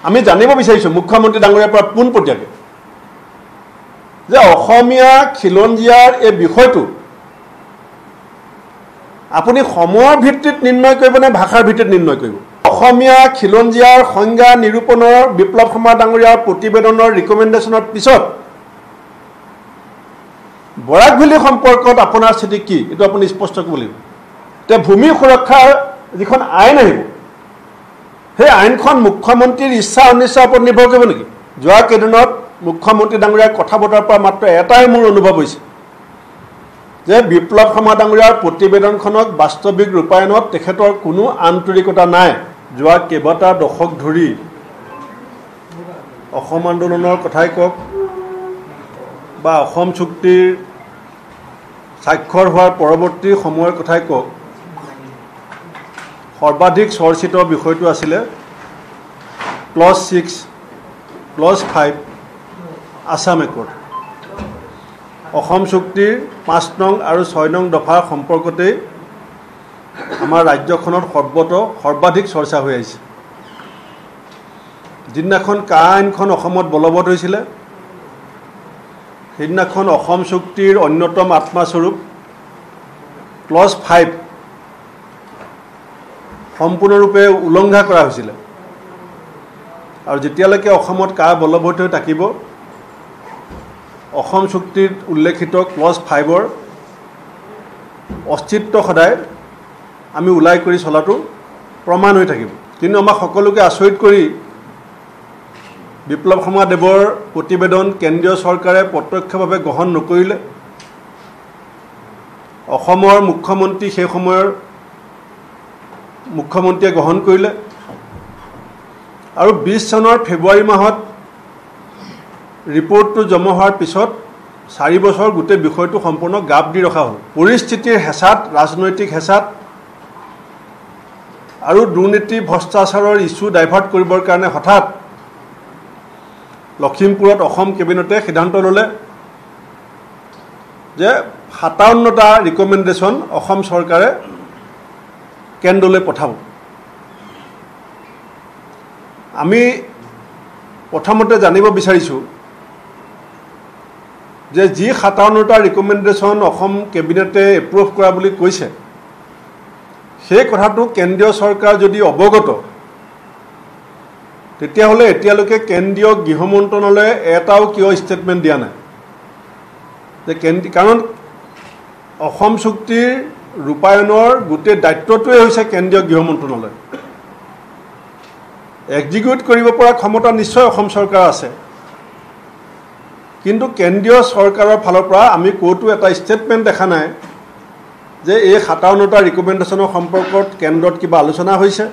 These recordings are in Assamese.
আমি জানিব বিচাৰিছোঁ মুখ্যমন্ত্ৰী ডাঙৰীয়াৰ পৰা পোনপটীয়াকৈ যে অসমীয়া খিলঞ্জীয়াৰ এই বিষয়টো আপুনি সময়ৰ ভিত্তিত নিৰ্ণয় কৰিব নে ভাষাৰ ভিত্তিত নিৰ্ণয় কৰিব অসমীয়া খিলঞ্জীয়াৰ সংজ্ঞা নিৰূপণৰ বিপ্লৱ শৰ্মা ডাঙৰীয়াৰ প্ৰতিবেদনৰ ৰিকমেণ্ডেশ্যনৰ পিছত বৰাক ভেলী সম্পৰ্কত আপোনাৰ স্থিতি কি এইটো আপুনি স্পষ্ট কৰিব লাগিব তে ভূমি সুৰক্ষাৰ যিখন আইন আহিব সেই আইনখন মুখ্যমন্ত্ৰীৰ ইচ্ছা অনিচ্ছাৰ ওপৰত নিৰ্ভৰ কৰিব নেকি যোৱা কেইদিনত মুখ্যমন্ত্ৰী ডাঙৰীয়াৰ কথা বতৰাৰ পৰা মাত্ৰ এটাই মোৰ অনুভৱ হৈছে যে বিপ্লৱ শৰ্মা ডাঙৰীয়াৰ প্ৰতিবেদনখনক বাস্তৱিক ৰূপায়ণত তেখেতৰ কোনো আন্তৰিকতা নাই যোৱা কেইবাটা দশক ধৰি অসম আন্দোলনৰ কথাই কওক বা অসম চুক্তিৰ স্বাক্ষৰ হোৱাৰ পৰৱৰ্তী সময়ৰ কথাই কওক সৰ্বাধিক চৰ্চিত বিষয়টো আছিলে ক্লজ 6 ক্লজ 5 আসাম একৰ্ড অসম চুক্তিৰ 5 নং আৰু 6 নং দফাৰ সম্পৰ্কতেই আমাৰ ৰাজ্যখনত সৰ্বাধিক চৰ্চা হৈ আহিছে যিদিনাখন কা আইনখন অসমত বলবৎ হৈছিলে সেইদিনাখন অসম চুক্তিৰ অন্যতম আত্মাস্বৰূপ ক্লজ 5 সম্পূৰ্ণৰূপে উলংঘা কৰা হৈছিলে আৰু যেতিয়ালৈকে অসমত কা বলবৎ হৈ থাকিব অসম চুক্তিত উল্লেখিত ক্লজ 5ৰ অস্তিত্ব সদায় আমি উলাই কৰি চলাটো প্ৰমাণ হৈ থাকিব কিন্তু আমাক সকলোকে আচৰিত কৰি বিপ্লৱ শৰ্মা দেৱৰ প্ৰতিবেদন কেন্দ্ৰীয় চৰকাৰে প্ৰত্যক্ষভাৱে গ্ৰহণ নকৰিলে অসমৰ মুখ্যমন্ত্ৰী সেই সময়ৰ মুখ্যমন্ত্ৰীয়ে গ্ৰহণ কৰিলে আৰু 20 চনৰ ফেব্ৰুৱাৰী মাহত ৰিপৰ্টটো জমা হোৱাৰ পিছত 4 বছৰ গোটেই বিষয়টো সম্পূৰ্ণ গাপ দি ৰখা হ'ল পৰিস্থিতিৰ হেঁচাত ৰাজনৈতিক হেঁচাত আৰু দুৰ্নীতি ভ্ৰষ্টাচাৰৰ ইছ্যু ডাইভাৰ্ট কৰিবৰ কাৰণে হঠাৎ লখিমপুৰত অসম কেবিনেটে সিদ্ধান্ত ল'লে যে 57টা ৰিকমেণ্ডেশ্যন অসম চৰকাৰে কেন্দ্ৰলৈ পঠাব আমি প্ৰথমতে জানিব বিচাৰিছোঁ যে যি 57টা ৰিকমেণ্ডেশ্যন অসম কেবিনেটে এপ্ৰুভ কৰা বুলি কৈছে সেই কথাটো কেন্দ্ৰীয় চৰকাৰ যদি অৱগত তেতিয়াহ'লে এতিয়ালৈকে কেন্দ্ৰীয় গৃহ মন্ত্ৰণালয়ে এটাও কিয় ষ্টেটমেণ্ট দিয়া নাই যে কাৰণ অসম চুক্তিৰ ৰূপায়ণৰ গোটেই দায়িত্বটোৱে হৈছে কেন্দ্ৰীয় গৃহ মন্ত্ৰণালয় এক্সিকিউট কৰিব পৰা ক্ষমতা নিশ্চয় অসম চৰকাৰ আছে কিন্তু কেন্দ্ৰীয় চৰকাৰৰ ফালৰ পৰা আমি ক'তো এটা ষ্টেটমেণ্ট দেখা নাই যে এই 57টা ৰিকমেণ্ডেশ্যনৰ সম্পৰ্কত কেন্দ্ৰত কিবা আলোচনা হৈছে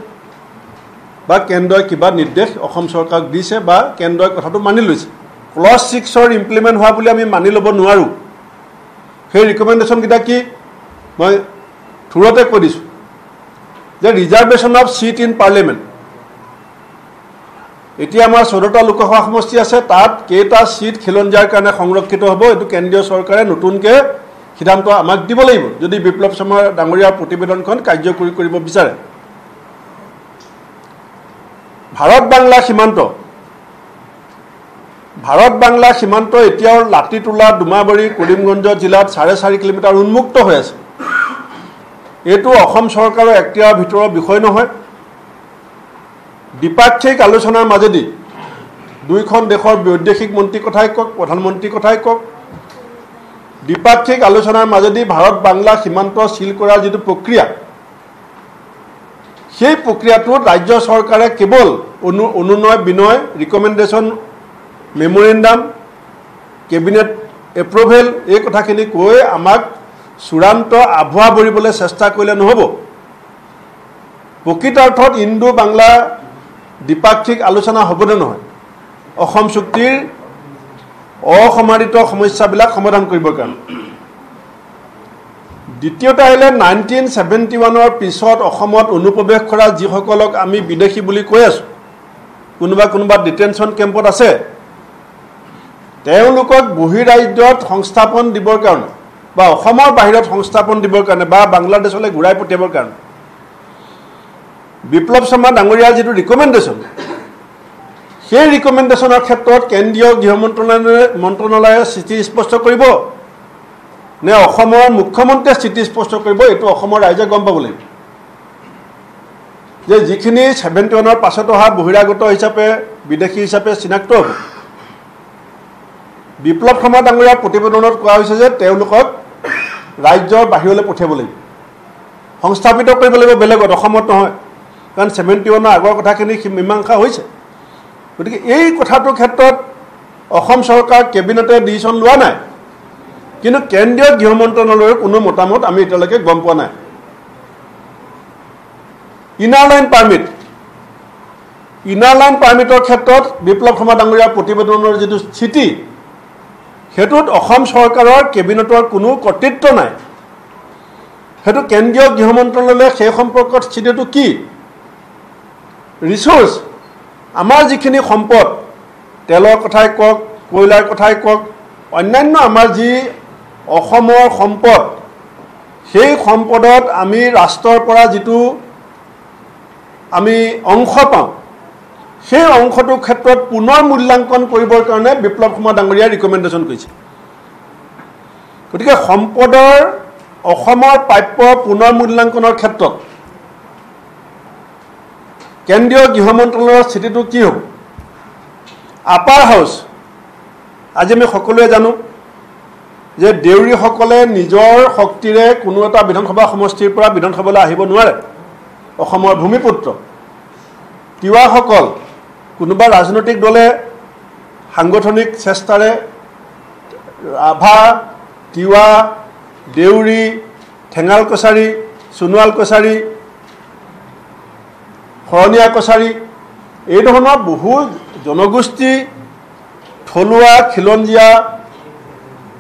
বা কেন্দ্ৰই কিবা নিৰ্দেশ অসম চৰকাৰক দিছে বা কেন্দ্ৰই কথাটো মানি লৈছে ক্লজ 6ৰ ইমপ্লিমেণ্ট হোৱা বুলি আমি মানি ল'ব নোৱাৰোঁ সেই ৰিকমেণ্ডেশ্যনকেইটা কি মই থুৰতে কৈ দিছোঁ যে reservation of seat in parliament এতিয়া আমাৰ 14টা লোকসভা সমষ্টি আছে তাত কেইটা চিট খিলঞ্জীয়াৰ কাৰণে সংৰক্ষিত হ'ব এইটো কেন্দ্ৰীয় চৰকাৰে নতুনকৈ সিদ্ধান্ত আমাক দিব লাগিব যদি বিপ্লৱ শৰ্মা ডাঙৰীয়াৰ প্ৰতিবেদনখন কাৰ্যকৰী কৰিব বিচাৰে ভাৰত বাংলা সীমান্ত এতিয়াও লাটিটোলা ডুমাবাৰী কৰিমগঞ্জ জিলাত 4.5 কিলোমিটাৰ উন্মুক্ত হৈ আছে এইটো অসম চৰকাৰৰ এখতিয়াৰৰ ভিতৰৰ বিষয় নহয় দ্বিপাক্ষিক আলোচনাৰ মাজেদি দুইখন দেশৰ বৈদেশিক মন্ত্ৰী কথাই কওক প্ৰধানমন্ত্ৰী কথাই কওক দ্বিপাক্ষিক আলোচনাৰ মাজেদি ভাৰত বাংলা সীমান্ত সিল কৰাৰ যিটো প্ৰক্ৰিয়া সেই প্ৰক্ৰিয়াটোত ৰাজ্য চৰকাৰে কেৱল অনুনয় বিনয় ৰিকমেণ্ডেশ্যন মেমৰেণ্ডাম কেবিনেট এপ্ৰুভেল এই কথাখিনি কৈ আমাক চূড়ান্ত আভুৱা বঢ়িবলৈ চেষ্টা কৰিলে নহ'ব প্ৰকৃতাৰ্থত ইণ্ডো বাংলা দ্বিপাক্ষিক আলোচনা হ'বনে নহয় অসম চুক্তিৰ অসমাদিত সমস্যাবিলাক সমাধান কৰিবৰ কাৰণে দ্বিতীয়তে আহিলে 1971ৰ পিছত অসমত অনুপ্ৰৱেশ কৰা যিসকলক আমি বিদেশী বুলি কৈ আছোঁ কোনোবা ডিটেনশ্যন কেম্পত আছে তেওঁলোকক বহিৰাজ্যত সংস্থাপন দিবৰ কাৰণে বা অসমৰ বাহিৰত সংস্থাপন দিবৰ কাৰণে বা বাংলাদেশলৈ ঘূৰাই পঠিয়াবৰ কাৰণে বিপ্লৱ শৰ্মা ডাঙৰীয়াৰ যিটো ৰিকমেণ্ডেশ্যন সেই ৰিকমেণ্ডেশ্যনৰ ক্ষেত্ৰত কেন্দ্ৰীয় গৃহ মন্ত্ৰণালয়ে স্থিতি স্পষ্ট কৰিব নে অসমৰ মুখ্যমন্ত্ৰীয়ে স্থিতি স্পষ্ট কৰিব এইটো অসমৰ ৰাইজে গম পাব লাগিব যে যিখিনি 71ৰ পাছত অহা বহিৰাগত হিচাপে বিদেশী হিচাপে চিনাক্ত হ'ব বিপ্লৱ শৰ্মা ডাঙৰীয়াৰ প্ৰতিবেদনত কোৱা হৈছে যে তেওঁলোকক ৰাজ্যৰ বাহিৰলৈ পঠিয়াব লাগিব সংস্থাপিত কৰিব লাগিব বেলেগত অসমত নহয় কাৰণ 71ৰ আগৰ কথাখিনি মীমাংসা হৈছে গতিকে এই কথাটোৰ ক্ষেত্ৰত অসম চৰকাৰ কেবিনেটে ডিচিশ্যন লোৱা নাই কিন্তু কেন্দ্ৰীয় গৃহ মন্ত্ৰণালয়ৰ কোনো মতামত আমি এতিয়ালৈকে গম পোৱা নাই ইনাৰ লাইন পাৰ্মিটৰ ক্ষেত্ৰত বিপ্লৱ শৰ্মা ডাঙৰীয়াৰ প্ৰতিবেদনৰ যিটো স্থিতি সেইটোত অসম চৰকাৰৰ কেবিনেটৰ কোনো কৰ্তৃত্ব নাই সেইটো কেন্দ্ৰীয় গৃহ মন্ত্ৰণালয়ে সেই সম্পৰ্কত স্থিতিটো কি ৰিচোৰ্চ আমাৰ যিখিনি সম্পদ তেলৰ কথাই কওক কয়লাৰ কথাই কওক অন্যান্য আমাৰ যি অসমৰ সম্পদ সেই সম্পদত আমি ৰাষ্ট্ৰৰ পৰা যিটো আমি অংশ পাওঁ সেই অংশটোৰ ক্ষেত্ৰত পুনৰ মূল্যাংকন কৰিবৰ কাৰণে বিপ্লৱ শৰ্মা ডাঙৰীয়াই ৰিকমেণ্ডেশ্যন কৰিছে গতিকে সম্পদৰ অসমৰ প্ৰাপ্য পুনৰ মূল্যাংকনৰ ক্ষেত্ৰত কেন্দ্ৰীয় গৃহ মন্ত্ৰণালয়ৰ স্থিতিটো কি হ'ব আপাৰ হাউচ আজি আমি সকলোৱে জানো যে দেউৰীসকলে নিজৰ শক্তিৰে কোনো এটা বিধানসভা সমষ্টিৰ পৰা বিধানসভালৈ আহিব নোৱাৰে অসমৰ ভূমিপুত্ৰ তিৱাসকল কোনোবা ৰাজনৈতিক দলে সাংগঠনিক চেষ্টাৰে ৰাভা তিৱা দেউৰী ঠেঙাল কছাৰী সোণোৱাল কছাৰী শৰণীয়া কছাৰী এই ধৰণৰ বহু জনগোষ্ঠী থলুৱা খিলঞ্জীয়া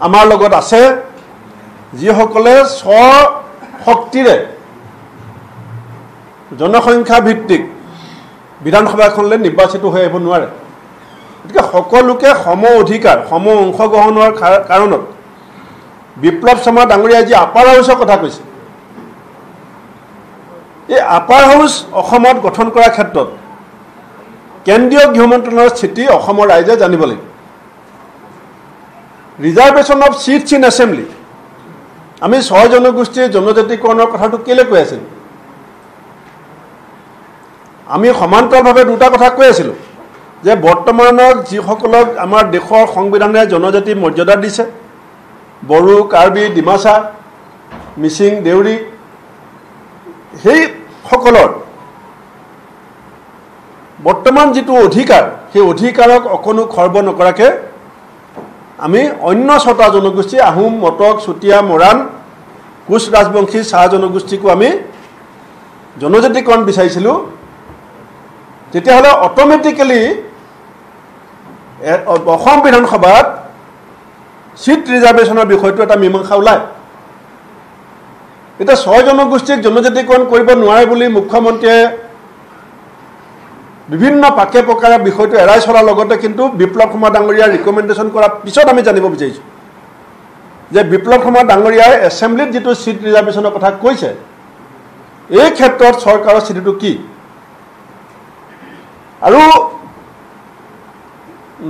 আমাৰ লগত আছে যিসকলে স্বশক্তিৰে জনসংখ্যা ভিত্তিক বিধানসভাখনলৈ নিৰ্বাচিত হৈ আহিব নোৱাৰে গতিকে সকলোকে সম অধিকাৰ সম অংশগ্ৰহণৰ কাৰণত বিপ্লৱ শৰ্মা ডাঙৰীয়াই যি আপাৰ হাউচৰ কথা কৈছে এই আপাৰ হাউচ অসমত গঠন কৰাৰ ক্ষেত্ৰত কেন্দ্ৰীয় গৃহ মন্ত্ৰণালয়ৰ স্থিতি অসমৰ ৰাইজে জানিব লাগিব ৰিজাৰ্ভেশ্যন অফ চিটছ ইন এছেম্বলি আমি 6 জনগোষ্ঠীৰ জনজাতিকৰণৰ কথাটো কেলৈ কৈ আছিলোঁ আমি সমান্তৰালভাৱে দুটা কথা কৈ আছিলোঁ যে বৰ্তমানত যিসকলক আমাৰ দেশৰ সংবিধানে জনজাতি মৰ্যাদা দিছে বড়ো কাৰ্বি ডিমাচা মিচিং দেউৰী সেইসকলৰ বৰ্তমান যিটো অধিকাৰ সেই অধিকাৰক অকণো খৰ্ব নকৰাকৈ আমি অন্য 6টা জনগোষ্ঠী আহোম মটক চুতীয়া মৰাণ কোচ ৰাজবংশী চাহ জনগোষ্ঠীকো আমি জনজাতিকৰণ বিচাৰিছিলোঁ তেতিয়াহ'লে অট'মেটিকেলি অসম বিধানসভাত চিট ৰিজাৰ্ভেশ্যনৰ বিষয়টো এটা মীমাংসা ওলায় এতিয়া 6 জনগোষ্ঠীক জনজাতিকৰণ কৰিব নোৱাৰে বুলি মুখ্যমন্ত্ৰীয়ে বিভিন্ন পাকে প্ৰকাৰে বিষয়টো এৰাই চলাৰ লগতে কিন্তু বিপ্লৱ শৰ্মা ডাঙৰীয়াৰ ৰিকমেণ্ডেশ্যন কৰাৰ পিছত আমি জানিব বিচাৰিছোঁ যে বিপ্লৱ শৰ্মা ডাঙৰীয়াই এছেম্বলিত যিটো চিট ৰিজাৰ্ভেশ্যনৰ কথা কৈছে এই ক্ষেত্ৰত চৰকাৰৰ স্থিতিটো কি আৰু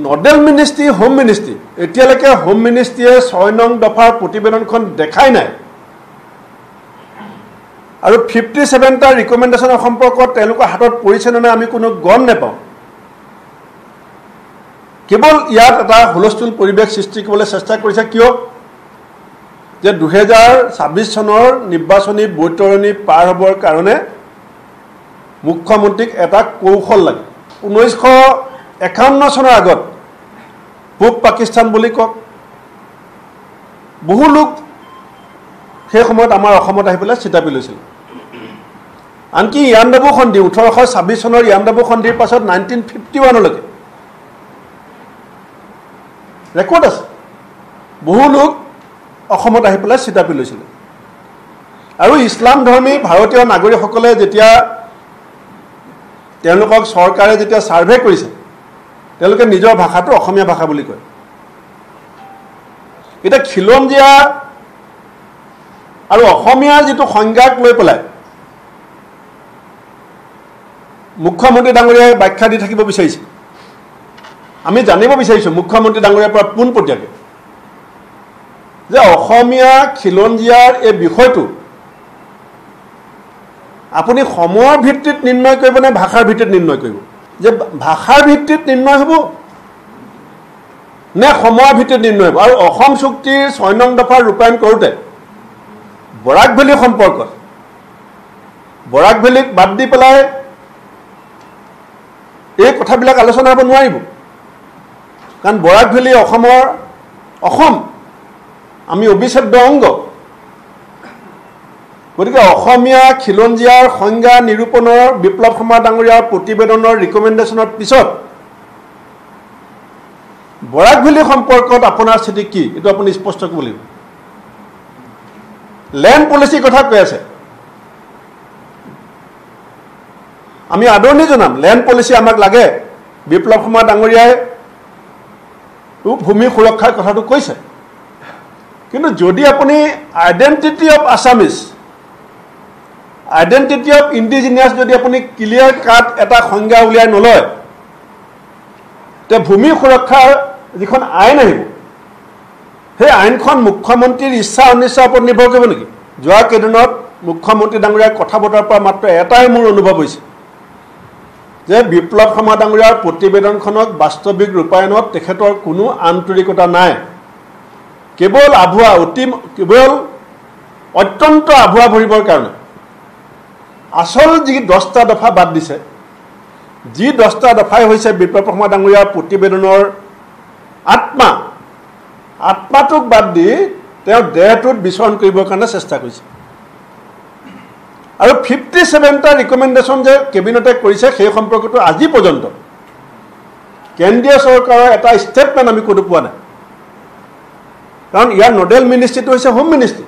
নডেল মিনিষ্ট্ৰী হোম মিনিষ্ট্ৰী এতিয়ালৈকে হোম মিনিষ্ট্ৰীয়ে 6 নং দফাৰ প্ৰতিবেদনখন দেখাই নাই আৰু 57টা ৰিকমেণ্ডেশ্যনৰ সম্পৰ্কত তেওঁলোকৰ হাতত পৰিছে নে নাই আমি কোনো গম নাপাওঁ কেৱল ইয়াত এটা হুলস্থুল পৰিৱেশ সৃষ্টি কৰিবলৈ চেষ্টা কৰিছে কিয় যে 2026 চনৰ নিৰ্বাচনী বৈতৰণি পাৰ হ'বৰ কাৰণে মুখ্যমন্ত্ৰীক এটা কৌশল লাগে 1951 চনৰ আগত পূব পাকিস্তান বুলি কওক বহু লোক সেই সময়ত আমাৰ অসমত আহি পেলাই চিতাপি লৈছিল আনকি ইয়াণ্ডাবু সন্ধি 1826 চনৰ ইয়াণ্ডাবু সন্ধিৰ পাছত 1951 লৈকে ৰেকৰ্ড আছে বহু লোক অসমত আহি পেলাই চিতাপি লৈছিল আৰু ইছলাম ধৰ্মী ভাৰতীয় নাগৰিকসকলে যেতিয়া তেওঁলোকক চৰকাৰে যেতিয়া সাৰ্ভে কৰিছে তেওঁলোকে নিজৰ ভাষাটো অসমীয়া ভাষা বুলি কয় এটা খিলঞ্জীয়া আৰু অসমীয়াৰ যিটো সংজ্ঞাক লৈ পেলাই মুখ্যমন্ত্ৰী ডাঙৰীয়াই ব্যাখ্যা দি থাকিব বিচাৰিছে আমি জানিব বিচাৰিছোঁ মুখ্যমন্ত্ৰী ডাঙৰীয়াৰ পৰা পোনপটীয়াকৈ যে অসমীয়া খিলঞ্জীয়াৰ এই বিষয়টো আপুনি সময়ৰ ভিত্তিত নিৰ্ণয় কৰিব নে ভাষাৰ ভিত্তিত নিৰ্ণয় কৰিব যে ভাষাৰ ভিত্তিত নিৰ্ণয় হ'ব নে সময়ৰ ভিত্তিত নিৰ্ণয় হ'ব আৰু অসম চুক্তিৰ ৬ নং দফা ৰূপায়ণ কৰোঁতে বৰাক ভেলী সম্পৰ্কত বৰাক ভেলীক বাদ দি পেলাই এই কথাবিলাক আলোচনা হ'ব নোৱাৰিব কাৰণ বৰাক ভেলী অসম আমি অবিচ্ছেদ্য অংগ গতিকে অসমীয়া খিলঞ্জীয়াৰ সংজ্ঞা নিৰূপণৰ বিপ্লৱ শৰ্মা ডাঙৰীয়াৰ প্ৰতিবেদনৰ ৰিকমেণ্ডেশ্যনৰ পিছত বৰাক ভেলী সম্পৰ্কত আপোনাৰ স্থিতি কি এইটো আপুনি স্পষ্ট কৰিব লাগিব লেণ্ড পলিচিৰ কথা কৈ আছে আমি আদৰণি জনাম লেণ্ড পলিচি আমাক লাগে বিপ্লৱ শৰ্মা ডাঙৰীয়াই ভূমি সুৰক্ষাৰ কথাটো কৈছে কিন্তু যদি আপুনি identity of Assamese identity of indigenous যদি আপুনি ক্লিয়াৰ কাট এটা সংজ্ঞা উলিয়াই নলয় তে ভূমি সুৰক্ষাৰ যিখন আইন আহিব সেই আইনখন মুখ্যমন্ত্ৰীৰ ইচ্ছা অনিচ্ছাৰ ওপৰত নিৰ্ভৰ কৰিব নেকি যোৱা কেইদিনত মুখ্যমন্ত্ৰী ডাঙৰীয়াৰ কথা বতৰাৰ পৰা মাত্ৰ এটাই মোৰ অনুভৱ হৈছে যে বিপ্লৱ শৰ্মা ডাঙৰীয়াৰ প্ৰতিবেদনখনক বাস্তৱিক ৰূপায়ণত তেখেতৰ কোনো আন্তৰিকতা নাই কেৱল কেৱল অত্যন্ত আভুৱা ভৰিবৰ কাৰণে আচল যি 10টা দফা বাদ দিছে যি 10টা দফাই হৈছে বিপ্লৱ শৰ্মা ডাঙৰীয়াৰ প্ৰতিবেদনৰ আত্মাটোক বাদ দি তেওঁ দেহটোত বিচৰণ কৰিবৰ কাৰণে চেষ্টা কৰিছে আৰু 57টা ৰিকমেণ্ডেশ্যন যে কেবিনেটে কৰিছে সেই সম্পৰ্কটো আজি পৰ্যন্ত কেন্দ্ৰীয় চৰকাৰৰ এটা ষ্টেটমেণ্ট আমি ক'তো পোৱা নাই কাৰণ ইয়াৰ নডেল মিনিষ্ট্ৰীটো হৈছে হোম মিনিষ্ট্ৰী